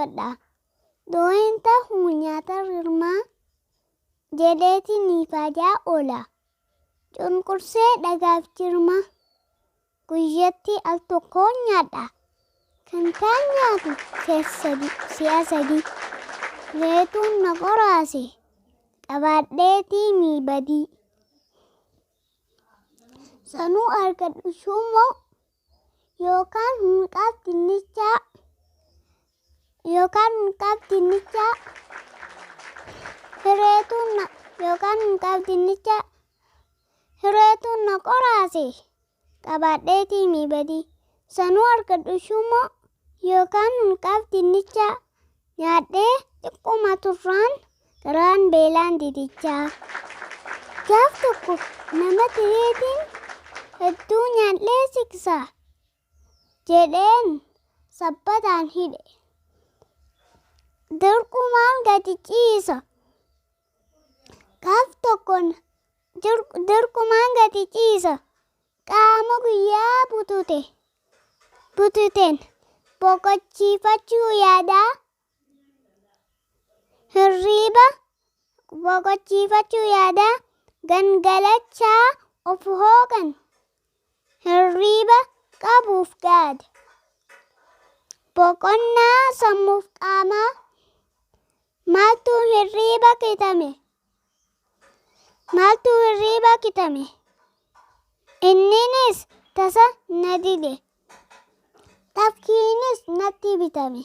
dinqisiifadha. Dooyin ta'u nyaata rirmaa jedheetiin ni faayaa oola. Cunqursee dhagaaf jirma guyyaatti al tokko nyaadha. Kan kaan nyaatu si'a sadii. Reetuun na qoraase qabaadheetii miibadii. Sanuu argadhu shummoo yookaan hunqaaf dinnichaa hireetuun na qoraase qabaadheetii miibadii. Sanuu argadhu shummoo yookaan hunqaaf dinnichaa nyaadhee xiqquma turraan garaan beelaan didichaa. Gaaf tokko nama tireetiin hedduu nyaadhee siksa jedheen sabbataan hidhe. Dirqumaan gadi ciisa. Gaaf tokko dirqumaan gadi ciisa. Qaama guyyaa bututeen boqochiifachuu yaada. Hirriiba boqochiifachuu yaada. Gangalachaa of hoogan hirriiba qabuuf gaada. Boqonnaa sammuuf qaamaa maaltu hirriiba kitame. Inninis tasa na dide. Tafkiinis natti bitame.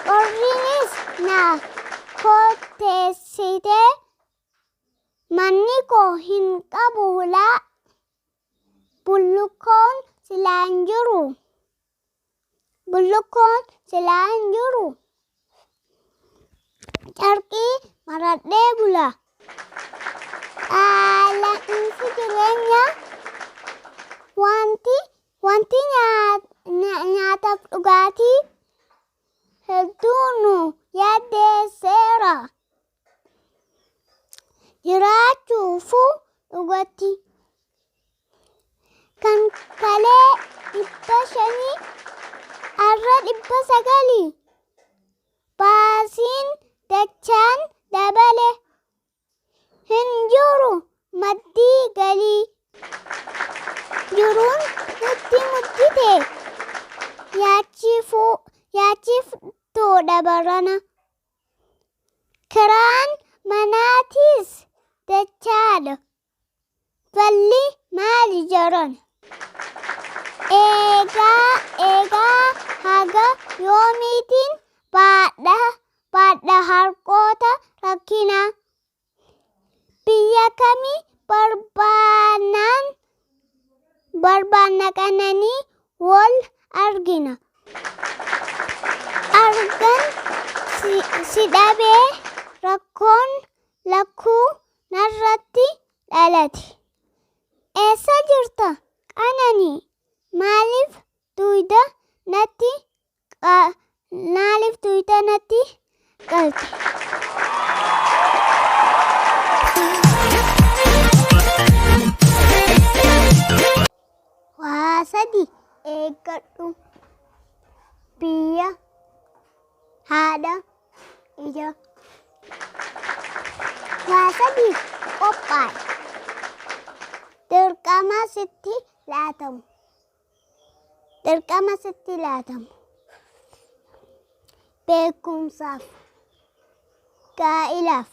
Qorriinis na kotteessite. Manni koo hin qabu hulaa. Bullukoon silaa hin jiru. Carqii maradhee bula. Qaala'insi jireenyaa wanti nyaataaf dhugaatii hedduu nu yaaddeesseera. Jiraachuufuu dhugatti kan kalee 500 arra 900 baasiin dachaan dabale hin jiru maddii galii. Jiruun nutti muddite yaachiftoo dabarana. Kiraan manaatis dachaadha. Balli maali jaran? Eegaa haga yoomiitiin baadha harkoota rakkinaa. Biyya kamii barbaanna qananii wal argina. Argan si dhabee rakkoon lakkuu narratti dhalate. Eessa jirta qananii? Maaliif tuyda natti qalte? Waa sadi eeggadhu. Biyya haadha ija. Waa sadiif qophaa'e. Dirqama sitti laatamu. Beekumsaaf, gaa'ilaaf.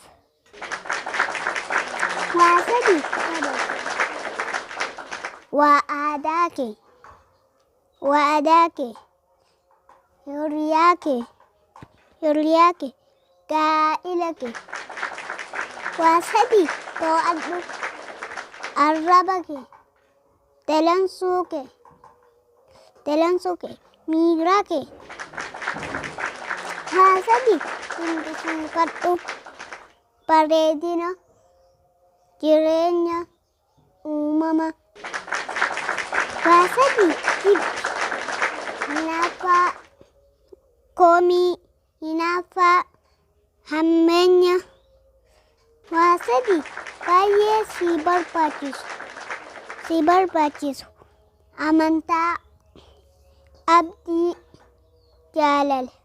Waa sadiif qabatu. Waa aadaa kee, hiriyaa kee, gaa'ila kee. Waa sadi to'adhu. Arraba kee, dalansuu kee, miira kee. Waa sadi dinqisiifadhu. Bareedina jireenya uumama. Waa sadi hidhi. Hinaaffaa komii, hinaaffaa hammeenya. Waa sadi baay'ee si barbaachisu. Amantaa, abdii, jaalala.